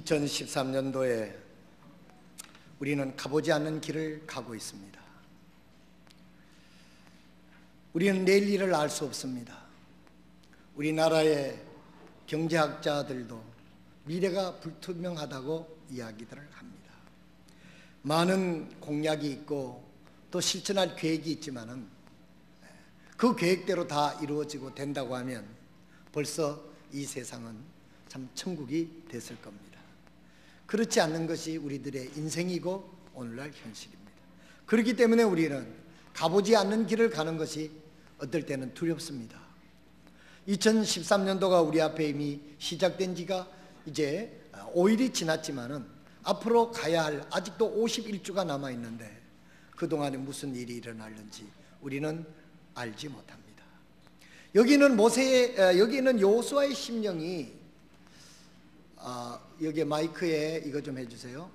2013년도에 우리는 가보지 않는 길을 가고 있습니다. 우리는 내일 일을 알 수 없습니다. 우리나라의 경제학자들도 미래가 불투명하다고 이야기들을 합니다. 많은 공약이 있고 또 실천할 계획이 있지만은 그 계획대로 다 이루어지고 된다고 하면 벌써 이 세상은 참 천국이 됐을 겁니다. 그렇지 않는 것이 우리들의 인생이고 오늘날 현실입니다. 그렇기 때문에 우리는 가보지 않는 길을 가는 것이 어떨 때는 두렵습니다. 2013년도가 우리 앞에 이미 시작된 지가 이제 5일이 지났지만은 앞으로 가야 할 아직도 51주가 남아 있는데 그동안에 무슨 일이 일어날는지 우리는 알지 못합니다. 여기는 여호수아의 심령이 여기 마이크에 이거 좀 해주세요.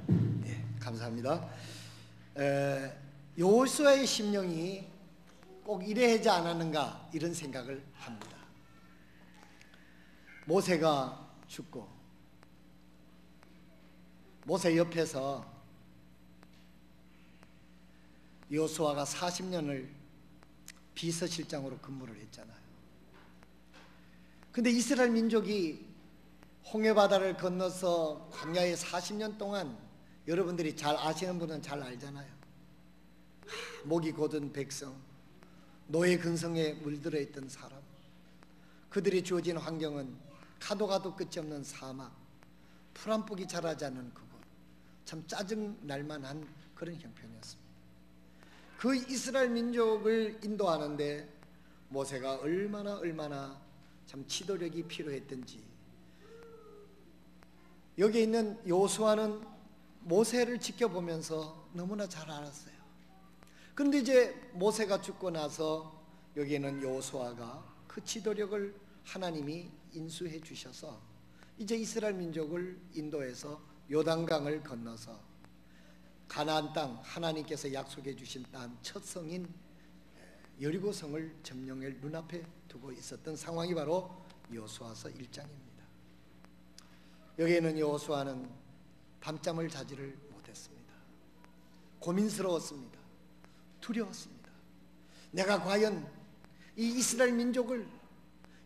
네, 감사합니다. 여호수아의 심령이 꼭 이래야 하지 않았는가 이런 생각을 합니다. 모세가 죽고 모세 옆에서 여호수아가 40년을 비서실장으로 근무를 했잖아요. 근데 이스라엘 민족이 홍해바다를 건너서 광야에 40년 동안 여러분들이 잘 아시는 분은 잘 알잖아요. 목이 곧은 백성, 노예 근성에 물들어 있던 사람, 그들이 주어진 환경은 가도 가도 끝이 없는 사막, 풀 한 폭이 자라지 않는 그곳, 참 짜증 날만한 그런 형편이었습니다. 그 이스라엘 민족을 인도하는데 모세가 얼마나 참 지도력이 필요했던지 여기 있는 여호수아는 모세를 지켜보면서 너무나 잘 알았어요. 그런데 이제 모세가 죽고 나서 여기에는 여호수아가 그 지도력을 하나님이 인수해 주셔서 이제 이스라엘 민족을 인도해서 요단강을 건너서 가나안 땅, 하나님께서 약속해 주신 땅 첫 성인 여리고성을 점령할 눈앞에 두고 있었던 상황이 바로 여호수아서 1장입니다. 여기에는 여호수아는 밤잠을 자지를 못했습니다. 고민스러웠습니다. 두려웠습니다. 내가 과연 이 이스라엘 민족을,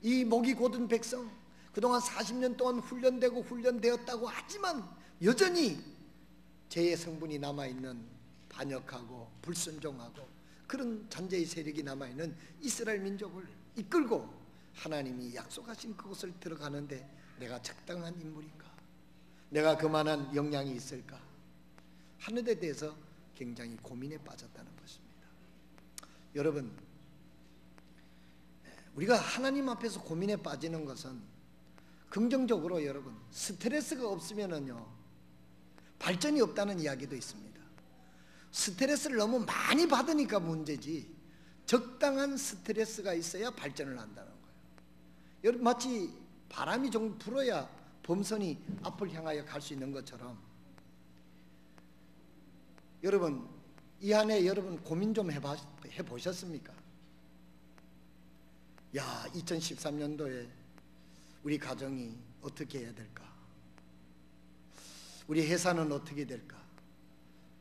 이 목이 곧은 백성, 그동안 40년 동안 훈련되었다고 하지만 여전히 죄의 성분이 남아있는 반역하고 불순종하고 그런 잔재의 세력이 남아있는 이스라엘 민족을 이끌고 하나님이 약속하신 그곳을 들어가는데 내가 적당한 인물인가? 내가 그만한 역량이 있을까? 하는 데 대해서 굉장히 고민에 빠졌다는 것입니다. 여러분, 우리가 하나님 앞에서 고민에 빠지는 것은 긍정적으로 여러분 스트레스가 없으면은요 발전이 없다는 이야기도 있습니다. 스트레스를 너무 많이 받으니까 문제지 적당한 스트레스가 있어야 발전을 한다는 거예요. 여러분 마치 바람이 좀 불어야 범선이 앞을 향하여 갈 수 있는 것처럼 여러분 이 안에 여러분 고민 좀 해보셨습니까? 야, 2013년도에 우리 가정이 어떻게 해야 될까? 우리 회사는 어떻게 될까?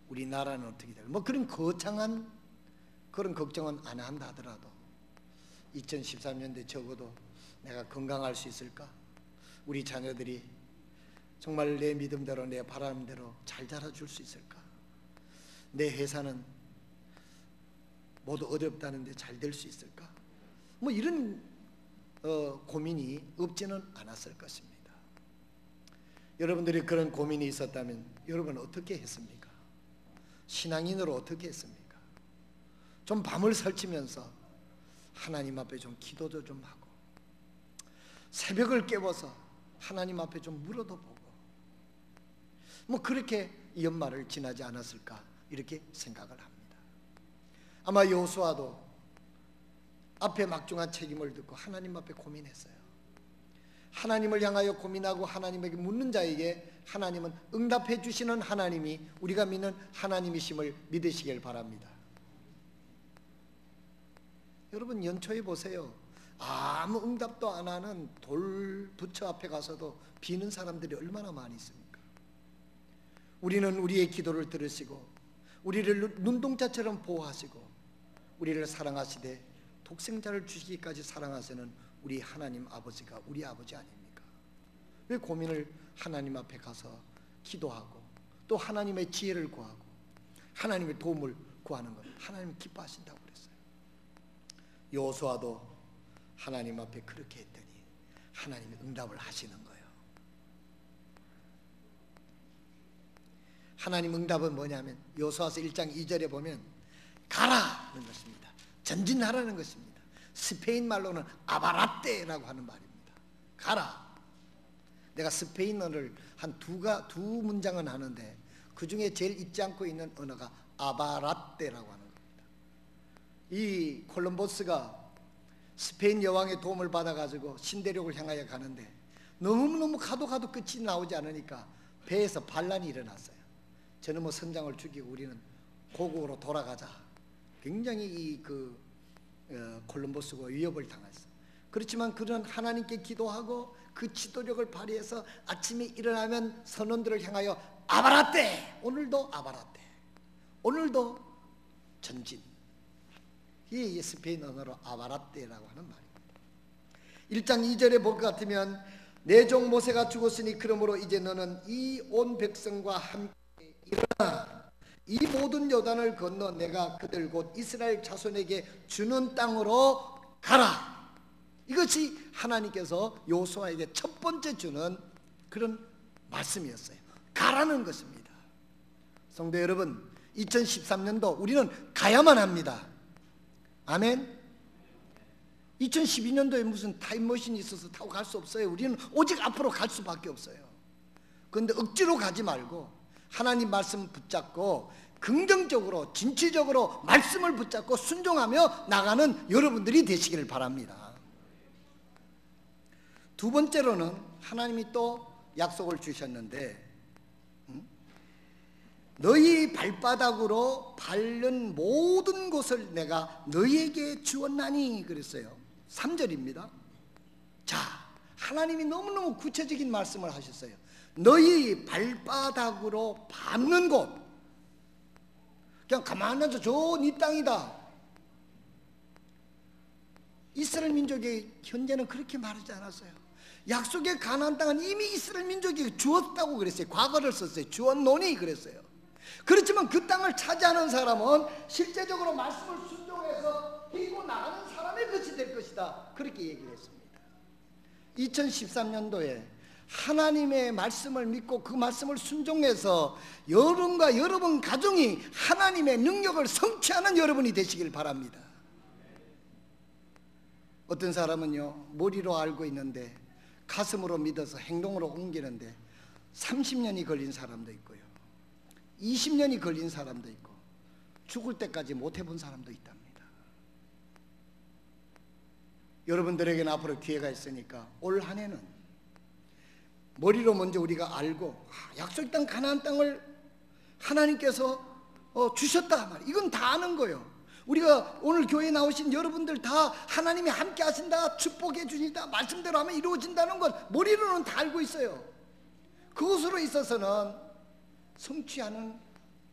우리 나라는 어떻게 될까? 뭐 그런 거창한 그런 걱정은 안 한다 하더라도 2013년도에 적어도 내가 건강할 수 있을까? 우리 자녀들이 정말 내 믿음대로 내 바람대로 잘 자라줄 수 있을까? 내 회사는 모두 어렵다는데 잘 될 수 있을까? 뭐 이런 고민이 없지는 않았을 것입니다. 여러분들이 그런 고민이 있었다면 여러분 어떻게 했습니까? 신앙인으로 어떻게 했습니까? 좀 밤을 설치면서 하나님 앞에 좀 기도도 좀 하고 새벽을 깨워서 하나님 앞에 좀 물어도 보고 뭐 그렇게 이 연말을 지나지 않았을까 이렇게 생각을 합니다. 아마 여호수아도 앞에 막중한 책임을 듣고 하나님 앞에 고민했어요. 하나님을 향하여 고민하고 하나님에게 묻는 자에게 하나님은 응답해 주시는 하나님이 우리가 믿는 하나님이심을 믿으시길 바랍니다. 여러분 연초에 보세요. 아무 응답도 안 하는 돌 부처 앞에 가서도 비는 사람들이 얼마나 많이 있습니까? 우리는 우리의 기도를 들으시고 우리를 눈동자처럼 보호하시고 우리를 사랑하시되 독생자를 주시기까지 사랑하시는 우리 하나님 아버지가 우리 아버지 아닙니까? 왜 고민을 하나님 앞에 가서 기도하고 또 하나님의 지혜를 구하고 하나님의 도움을 구하는 것 하나님 기뻐하신다고 그랬어요. 여호수아도 하나님 앞에 그렇게 했더니 하나님이 응답을 하시는 거예요. 하나님 응답은 뭐냐면 여호수아서 1장 2절에 보면 가라는 것입니다. 전진하라는 것입니다. 스페인 말로는 아바라떼라고 하는 말입니다. 가라. 내가 스페인어를 한 두 문장은 하는데 그 중에 제일 잊지 않고 있는 언어가 아바라떼라고 하는 겁니다. 이 콜럼버스가 스페인 여왕의 도움을 받아가지고 신대륙을 향하여 가는데 너무너무 가도 끝이 나오지 않으니까 배에서 반란이 일어났어요. 저놈의 선장을 죽이고 우리는 고국으로 돌아가자. 굉장히 콜럼버스가 위협을 당했어요. 그렇지만 그는 하나님께 기도하고 그 지도력을 발휘해서 아침에 일어나면 선원들을 향하여 아바라떼! 오늘도 아바라떼! 오늘도 전진! 이 스페인 언어로 아바라떼라고 하는 말입니다. 1장 2절에 볼 것 같으면 내 종 모세가 죽었으니 그러므로 이제 너는 이 온 백성과 함께 일어나 이 모든 요단을 건너 내가 그들 곧 이스라엘 자손에게 주는 땅으로 가라. 이것이 하나님께서 여호수아에게 첫 번째 주는 그런 말씀이었어요. 가라는 것입니다. 성도 여러분, 2013년도 우리는 가야만 합니다. 아멘. 2012년도에 무슨 타임머신이 있어서 타고 갈 수 없어요. 우리는 오직 앞으로 갈 수밖에 없어요. 그런데 억지로 가지 말고 하나님 말씀 붙잡고 긍정적으로 진취적으로 말씀을 붙잡고 순종하며 나가는 여러분들이 되시기를 바랍니다. 두 번째로는 하나님이 또 약속을 주셨는데 너희 발바닥으로 밟는 모든 곳을 내가 너희에게 주었나니 그랬어요. 3절입니다. 자, 하나님이 너무너무 구체적인 말씀을 하셨어요. 너희 발바닥으로 밟는 곳, 그냥 가만히 앉아 저 네 땅이다. 이스라엘 민족이 현재는 그렇게 말하지 않았어요. 약속의 가나안 땅은 이미 이스라엘 민족이 주었다고 그랬어요. 과거를 썼어요. 주었노니 그랬어요. 그렇지만 그 땅을 차지하는 사람은 실제적으로 말씀을 순종해서 이고 나가는 사람의 것이 될 것이다. 그렇게 얘기를 했습니다. 2013년도에 하나님의 말씀을 믿고 그 말씀을 순종해서 여러분과 여러분 가정이 하나님의 능력을 성취하는 여러분이 되시길 바랍니다. 어떤 사람은요, 머리로 알고 있는데 가슴으로 믿어서 행동으로 옮기는데 30년이 걸린 사람도 있고요, 20년이 걸린 사람도 있고 죽을 때까지 못 해본 사람도 있답니다. 여러분들에게는 앞으로 기회가 있으니까 올 한 해는 머리로 먼저 우리가 알고 약속 땅 가나안 땅을 하나님께서 주셨다 말이에요. 이건 다 아는 거예요. 우리가 오늘 교회에 나오신 여러분들 다 하나님이 함께 하신다, 축복해 주신다, 말씀대로 하면 이루어진다는 건 머리로는 다 알고 있어요. 그것으로 있어서는 성취하는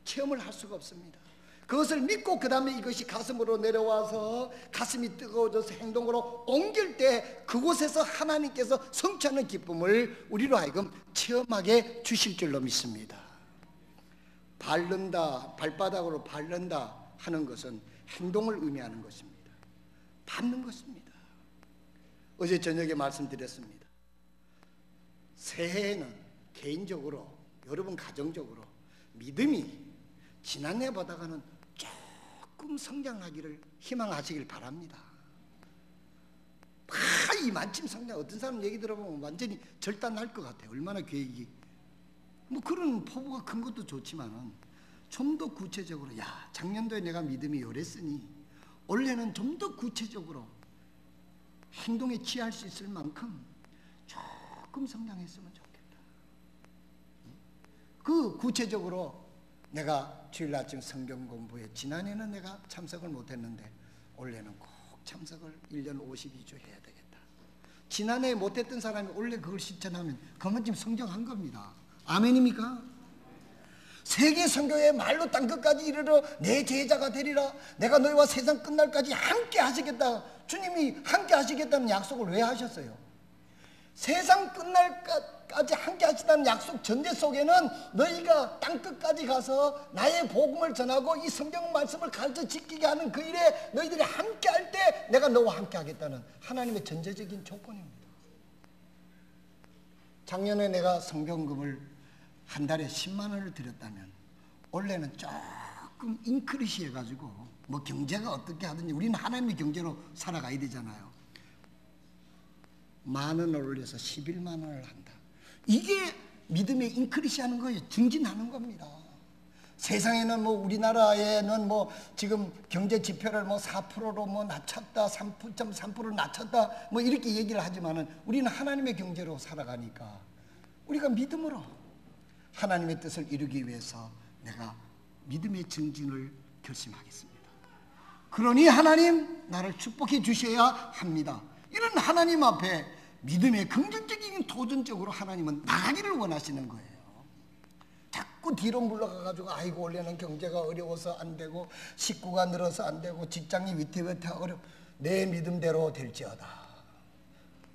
체험을 할 수가 없습니다. 그것을 믿고 그 다음에 이것이 가슴으로 내려와서 가슴이 뜨거워져서 행동으로 옮길 때 그곳에서 하나님께서 성취하는 기쁨을 우리로 하여금 체험하게 주실 줄로 믿습니다. 밟는다, 발바닥으로 밟는다 하는 것은 행동을 의미하는 것입니다. 밟는 것입니다. 어제 저녁에 말씀드렸습니다. 새해에는 개인적으로 여러분 가정적으로 믿음이 지난해보다가는 조금 성장하기를 희망하시길 바랍니다. 이만큼 성장, 어떤 사람 얘기 들어보면 완전히 절단날 것 같아요. 얼마나 계획이 뭐 그런 포부가 큰 것도 좋지만은 좀 더 구체적으로, 야, 작년도에 내가 믿음이 요랬으니 올해는 좀 더 구체적으로 행동에 취할 수 있을 만큼 조금 성장했으면 좋겠다. 그 구체적으로 내가 주일 아침 성경 공부에 지난해는 내가 참석을 못했는데 올해는 꼭 참석을 1년 52주 해야 되겠다. 지난해 못했던 사람이 올해 그걸 실천하면 그건 지금 성장한 겁니다. 아멘입니까? 세계 선교의 말로 땅끝까지 이르러 내 제자가 되리라. 내가 너희와 세상 끝날까지 함께 하시겠다. 주님이 함께 하시겠다는 약속을 왜 하셨어요? 세상 끝날까지 함께 하시다는 약속 전제 속에는 너희가 땅끝까지 가서 나의 복음을 전하고 이 성경 말씀을 가르쳐 지키게 하는 그 일에 너희들이 함께 할 때 내가 너와 함께 하겠다는 하나님의 전제적인 조건입니다. 작년에 내가 성경금을 한 달에 10만 원을 드렸다면 올해는 조금 인크리시 해가지고 뭐 경제가 어떻게 하든지 우리는 하나님의 경제로 살아가야 되잖아요. 10,000원을 올려서 11만 원을 한다. 이게 믿음의 인크리시 하는 거예요. 증진하는 겁니다. 세상에는 뭐 우리나라에는 뭐 지금 경제 지표를 뭐 4%로 뭐 낮췄다, 3.3% 낮췄다 뭐 이렇게 얘기를 하지만은 우리는 하나님의 경제로 살아가니까 우리가 믿음으로 하나님의 뜻을 이루기 위해서 내가 믿음의 증진을 결심하겠습니다. 그러니 하나님 나를 축복해 주셔야 합니다. 이런 하나님 앞에 믿음의 긍정적인 도전적으로 하나님은 나가기를 원하시는 거예요. 자꾸 뒤로 물러가가지고 아이고 원래는 경제가 어려워서 안 되고 식구가 늘어서 안 되고 직장이 위태위태하고 내 믿음대로 될지어다.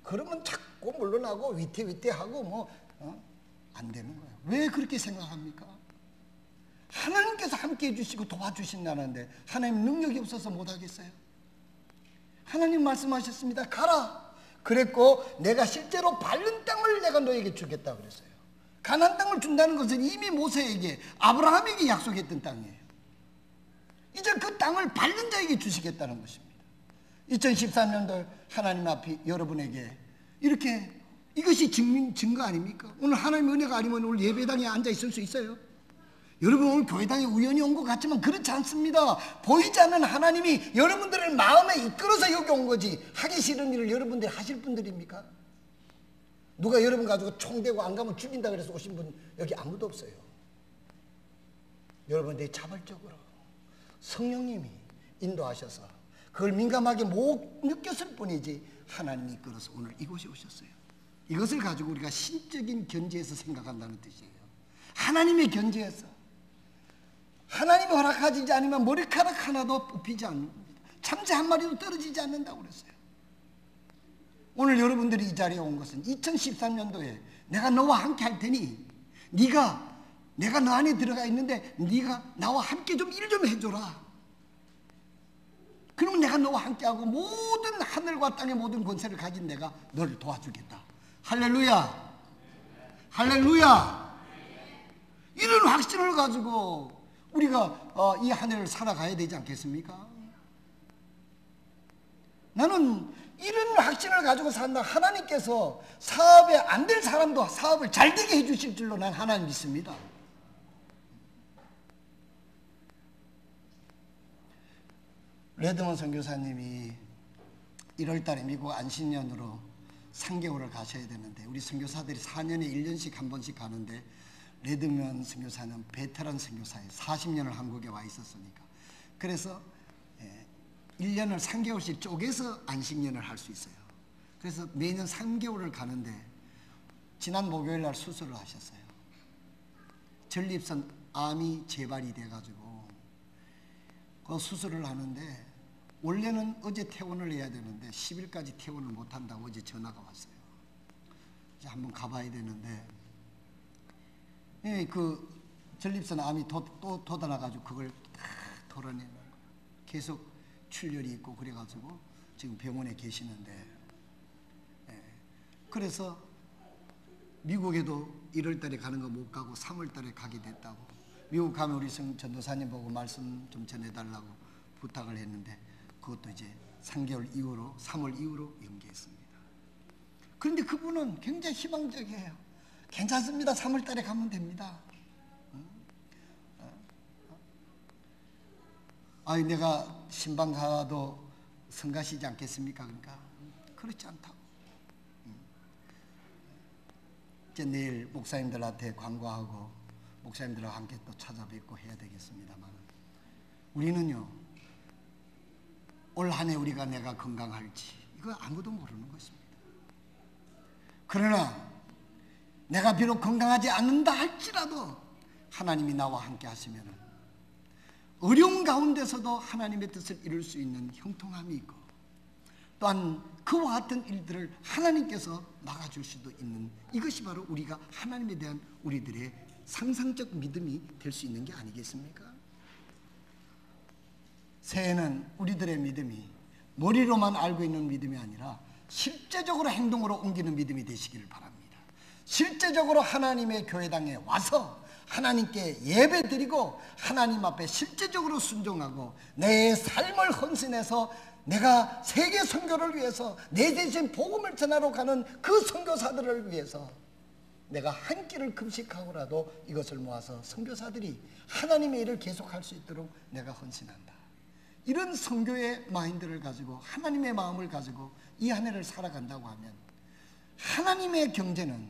그러면 자꾸 물러나고 위태위태하고 뭐 안 되는 거예요. 왜 그렇게 생각합니까? 하나님께서 함께 해주시고 도와주신다는데 하나님 능력이 없어서 못하겠어요? 하나님 말씀하셨습니다. 가라. 그랬고 내가 실제로 밟는 땅을 내가 너에게 주겠다 그랬어요. 가나안 땅을 준다는 것은 이미 모세에게 아브라함에게 약속했던 땅이에요. 이제 그 땅을 밟는 자에게 주시겠다는 것입니다. 2013년도 하나님 앞에 여러분에게 이렇게 이것이 증거 아닙니까? 오늘 하나님의 은혜가 아니면 오늘 예배당에 앉아 있을 수 있어요? 여러분 오늘 교회당에 우연히 온 것 같지만 그렇지 않습니다. 보이지 않는 하나님이 여러분들의 마음에 이끌어서 여기 온 거지 하기 싫은 일을 여러분들이 하실 분들입니까? 누가 여러분 가지고 총 대고 안 가면 죽인다 그래서 오신 분 여기 아무도 없어요. 여러분들이 자발적으로 성령님이 인도하셔서 그걸 민감하게 못 느꼈을 뿐이지 하나님이 이끌어서 오늘 이곳에 오셨어요. 이것을 가지고 우리가 신적인 견지에서 생각한다는 뜻이에요. 하나님의 견지에서 하나님이 허락하지 않으면 머리카락 하나도 뽑히지 않는다. 참새 한 마리도 떨어지지 않는다고 그랬어요. 오늘 여러분들이 이 자리에 온 것은 2013년도에 내가 너와 함께 할 테니 내가 너 안에 들어가 있는데 네가 나와 함께 좀 일 좀 해줘라. 그러면 내가 너와 함께하고 모든 하늘과 땅의 모든 권세를 가진 내가 너를 도와주겠다. 할렐루야. 할렐루야. 이런 확신을 가지고 우리가 이 한 해를 살아가야 되지 않겠습니까? 나는 이런 확신을 가지고 산다. 하나님께서 사업에 안 될 사람도 사업을 잘 되게 해주실 줄로 난 하나님 믿습니다. 레드먼 선교사님이 1월달에 미국 안식년으로 3개월을 가셔야 되는데 우리 선교사들이 4년에 1년씩 한 번씩 가는데 레드먼 선교사는 베테랑 선교사예요. 40년을 한국에 와 있었으니까. 그래서 1년을 3개월씩 쪼개서 안식년을 할 수 있어요. 그래서 매년 3개월을 가는데 지난 목요일 날 수술을 하셨어요. 전립선 암이 재발이 돼가지고 그 수술을 하는데 원래는 어제 퇴원을 해야 되는데 10일까지 퇴원을 못한다고 어제 전화가 왔어요. 이제 한번 가봐야 되는데 그 전립선 암이 또 돋아나가지고 그걸 다 덜어내는 거예요. 계속 출혈이 있고 그래가지고 지금 병원에 계시는데 그래서 미국에도 1월달에 가는 거 못 가고 3월달에 가게 됐다고. 미국 가면 우리 전도사님 보고 말씀 좀 전해달라고 부탁을 했는데 그것도 이제 3개월 이후로 3월 이후로 연기했습니다. 그런데 그분은 굉장히 희망적이에요. 괜찮습니다. 3월달에 가면 됩니다. 아니 내가 신방 가도 성가시지 않겠습니까? 그러니까 그렇지 않다고. 이제 내일 목사님들한테 광고하고 목사님들과 함께 또 찾아뵙고 해야 되겠습니다만, 우리는요, 올 한 해 우리가 내가 건강할지 이거 아무도 모르는 것입니다. 그러나 내가 비록 건강하지 않는다 할지라도 하나님이 나와 함께 하시면 어려운 가운데서도 하나님의 뜻을 이룰 수 있는 형통함이 있고, 또한 그와 같은 일들을 하나님께서 막아줄 수도 있는, 이것이 바로 우리가 하나님에 대한 우리들의 상상적 믿음이 될 수 있는 게 아니겠습니까? 새해는 우리들의 믿음이 머리로만 알고 있는 믿음이 아니라 실제적으로 행동으로 옮기는 믿음이 되시기를 바랍니다. 실제적으로 하나님의 교회당에 와서 하나님께 예배드리고 하나님 앞에 실제적으로 순종하고 내 삶을 헌신해서 내가 세계 선교를 위해서 내 대신 복음을 전하러 가는 그 선교사들을 위해서 내가 한 끼를 금식하고라도 이것을 모아서 선교사들이 하나님의 일을 계속할 수 있도록 내가 헌신한다. 이런 선교의 마인드를 가지고 하나님의 마음을 가지고 이 한 해를 살아간다고 하면 하나님의 경제는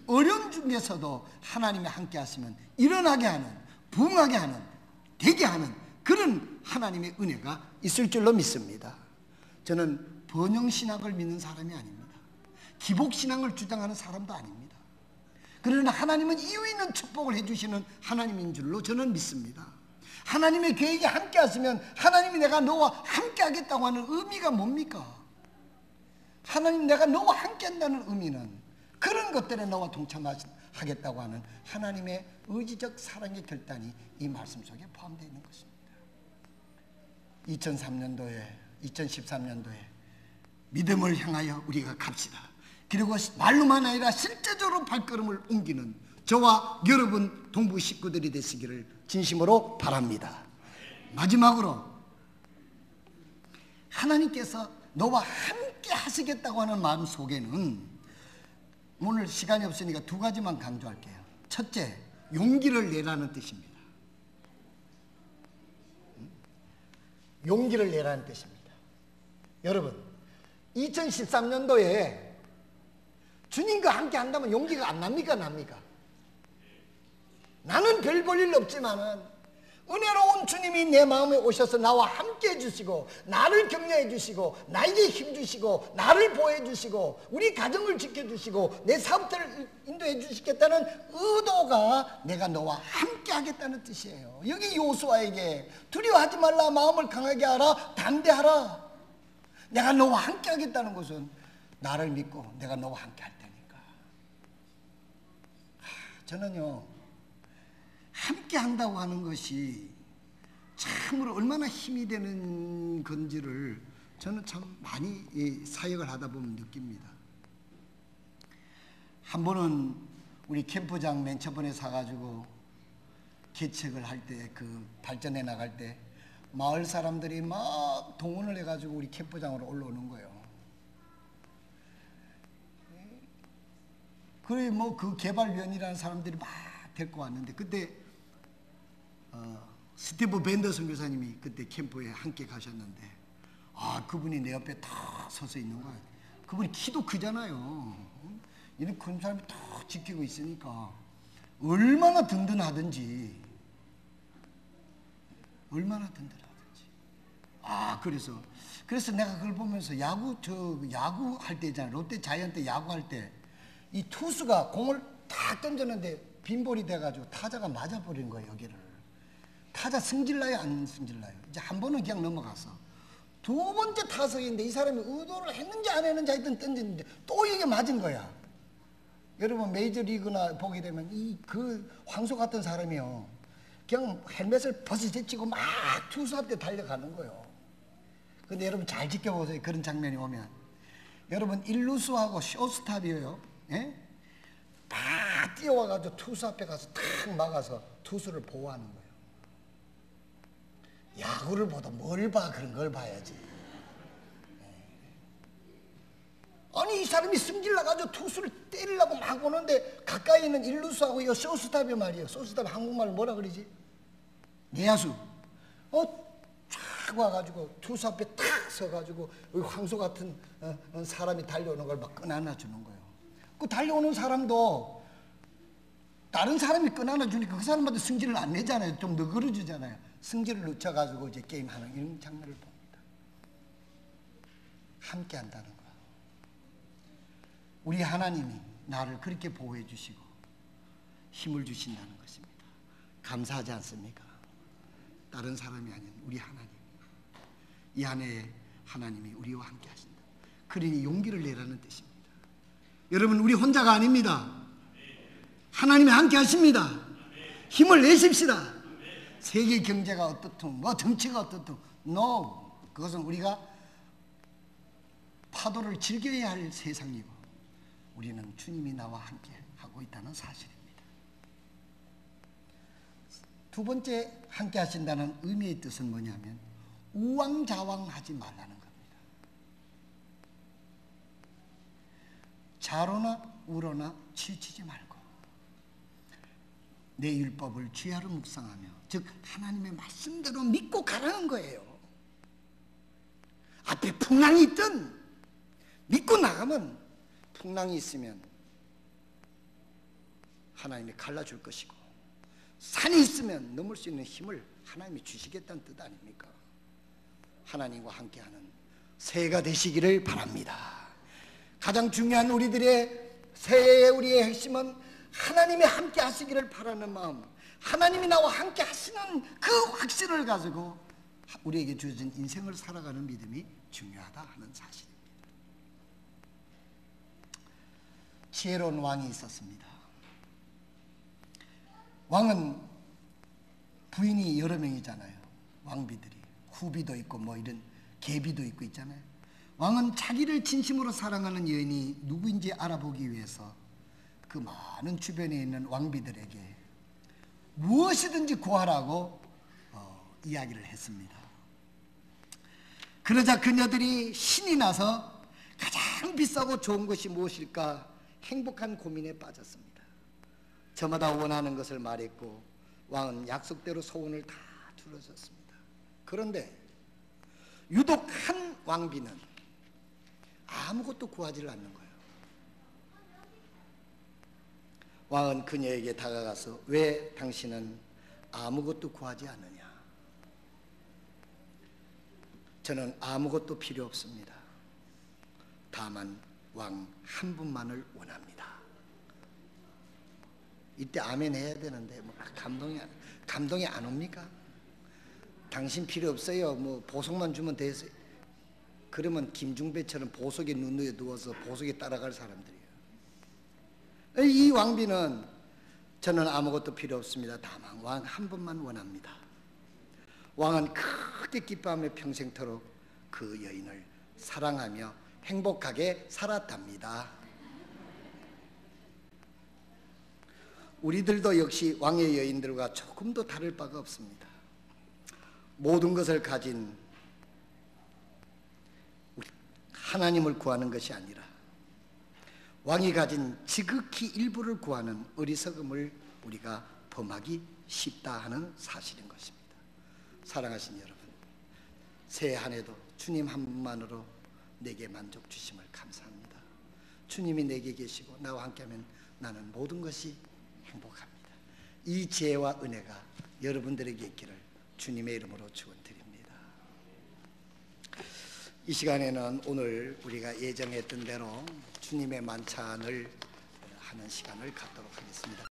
어려운 중에서도 하나님이 함께 하시면 일어나게 하는, 부흥하게 하는, 되게 하는 그런 하나님의 은혜가 있을 줄로 믿습니다. 저는 번영신학을 믿는 사람이 아닙니다. 기복신앙을 주장하는 사람도 아닙니다. 그러나 하나님은 이유 있는 축복을 해주시는 하나님인 줄로 저는 믿습니다. 하나님의 계획에 함께 하시면 하나님이 내가 너와 함께 하겠다고 하는 의미가 뭡니까? 하나님 내가 너와 함께 한다는 의미는 그런 것들에 너와 동참하겠다고 하는 하나님의 의지적 사랑의 결단이 이 말씀 속에 포함되어 있는 것입니다. 2013년도에 믿음을 향하여 우리가 갑시다. 그리고 말로만 아니라 실제적으로 발걸음을 옮기는 저와 여러분 동부 식구들이 되시기를 진심으로 바랍니다. 마지막으로 하나님께서 너와 함께 하시겠다고 하는 마음 속에는 오늘 시간이 없으니까 두 가지만 강조할게요. 첫째, 용기를 내라는 뜻입니다. 용기를 내라는 뜻입니다. 여러분, 2013년도에 주님과 함께 한다면 용기가 안 납니까? 납니까? 나는 별 볼 일 없지만은 은혜로운 주님이 내 마음에 오셔서 나와 함께 해주시고 나를 격려해 주시고 나에게 힘주시고 나를 보호해 주시고 우리 가정을 지켜주시고 내 사업들을 인도해 주시겠다는 의도가 내가 너와 함께 하겠다는 뜻이에요. 여기 요수아에게 두려워하지 말라, 마음을 강하게 하라, 담대하라. 내가 너와 함께 하겠다는 것은 나를 믿고 내가 너와 함께 할 테니까. 저는요, 함께 한다고 하는 것이 참으로 얼마나 힘이 되는 건지를 저는 참 많이 사역을 하다 보면 느낍니다. 한 번은 우리 캠프장 맨 처번에 사가지고 개척을 할 때, 그 발전해 나갈 때 마을 사람들이 막 동원을 해가지고 우리 캠프장으로 올라오는 거예요. 그래 뭐 그 개발위원이라는 사람들이 막 데리고 왔는데, 그때 스티브 밴더 선교사님이 그때 캠프에 함께 가셨는데, 그분이 내 옆에 탁 서서 있는 거예요. 그분이 키도 크잖아요. 이런 큰 사람이 탁 지키고 있으니까 얼마나 든든하든지. 그래서 내가 그걸 보면서 야구 할 때 있잖아요. 롯데 자이언트 야구할 때 이 투수가 공을 탁 던졌는데 빈볼이 돼가지고 타자가 맞아버린 거예요. 여기를. 타자 승질나요, 안 승질나요? 이제 한 번은 그냥 넘어가서 두 번째 타석인데 이 사람이 의도를 했는지 안 했는지 하여튼 던졌는데 또 이게 맞은 거야. 여러분 메이저리그나 보게 되면 그 황소 같은 사람이요, 그냥 헬멧을 벗어제치고 막 투수 앞에 달려가는 거예요. 근데 여러분 잘 지켜보세요. 그런 장면이 오면 여러분 1루수하고 쇼스탑이에요. 예? 다 뛰어와가지고 투수 앞에 가서 탁 막아서 투수를 보호하는 거예요. 야구를 보다 뭘 봐, 그런 걸 봐야지. 아니 이 사람이 승질나가지고 투수를 때리려고 막 오는데 가까이 있는 1루수하고 이 쇼스탑이 말이에요. 쇼스탑 한국말로 뭐라 그러지? 내야수. 쫙 와가지고 투수 앞에 탁 서가지고 황소 같은 사람이 달려오는 걸 막 끊어놔 주는 거예요. 그 달려오는 사람도 다른 사람이 끊어놔 주니까 그 사람한테 승질을 안 내잖아요. 좀 너그러지잖아요. 승질을 늦춰가지고 이제 게임하는 이런 장면을 봅니다. 함께 한다는 거. 우리 하나님이 나를 그렇게 보호해 주시고 힘을 주신다는 것입니다. 감사하지 않습니까? 다른 사람이 아닌 우리 하나님. 이 안에 하나님이 우리와 함께 하신다. 그러니 용기를 내라는 뜻입니다. 여러분, 우리 혼자가 아닙니다. 하나님이 함께 하십니다. 힘을 내십시다. 세계 경제가 어떻든 뭐 정치가 어떻든 no. 그것은 우리가 파도를 즐겨야 할 세상이고 우리는 주님이 나와 함께 하고 있다는 사실입니다. 두 번째, 함께 하신다는 의미의 뜻은 뭐냐면 우왕좌왕하지 말라는 겁니다. 좌로나 우로나 치우치지 말고 내 율법을 주야로 묵상하며, 즉 하나님의 말씀대로 믿고 가라는 거예요. 앞에 풍랑이 있든 믿고 나가면, 풍랑이 있으면 하나님이 갈라줄 것이고 산이 있으면 넘을 수 있는 힘을 하나님이 주시겠다는 뜻 아닙니까? 하나님과 함께하는 새해가 되시기를 바랍니다. 가장 중요한 우리들의 새해의 우리의 핵심은 하나님이 함께 하시기를 바라는 마음, 하나님이 나와 함께 하시는 그 확신을 가지고 우리에게 주어진 인생을 살아가는 믿음이 중요하다 하는 사실입니다. 지혜로운 왕이 있었습니다. 왕은 부인이 여러 명이잖아요. 왕비들이 후비도 있고 뭐 이런 계비도 있고 있잖아요. 왕은 자기를 진심으로 사랑하는 여인이 누구인지 알아보기 위해서 그 많은 주변에 있는 왕비들에게 무엇이든지 구하라고 이야기를 했습니다. 그러자 그녀들이 신이 나서 가장 비싸고 좋은 것이 무엇일까 행복한 고민에 빠졌습니다. 저마다 원하는 것을 말했고 왕은 약속대로 소원을 다 들어줬습니다. 그런데 유독 한 왕비는 아무것도 구하지를 않는 거예요. 왕은 그녀에게 다가가서 왜 당신은 아무것도 구하지 않느냐? 저는 아무것도 필요 없습니다. 다만 왕 한 분만을 원합니다. 이때 아멘 해야 되는데 뭐 감동이 안 옵니까? 당신 필요 없어요. 뭐 보석만 주면 되세요. 그러면 김중배처럼 보석에 눈에 누워서 보석에 따라갈 사람들이에요. 이 왕비는 저는 아무것도 필요 없습니다. 다만 왕 한 분만 원합니다. 왕은 크게 기뻐하며 평생토록 그 여인을 사랑하며 행복하게 살았답니다. 우리들도 역시 왕의 여인들과 조금도 다를 바가 없습니다. 모든 것을 가진 하나님을 구하는 것이 아니라 왕이 가진 지극히 일부를 구하는 어리석음을 우리가 범하기 쉽다 하는 사실인 것입니다. 사랑하신 여러분, 새해 한 해도 주님 한 분만으로 내게 만족 주심을 감사합니다. 주님이 내게 계시고 나와 함께하면 나는 모든 것이 행복합니다. 이 지혜와 은혜가 여러분들에게 있기를 주님의 이름으로 축원드립니다. 이 시간에는 오늘 우리가 예정했던 대로 주님의 만찬을 하는 시간을 갖도록 하겠습니다.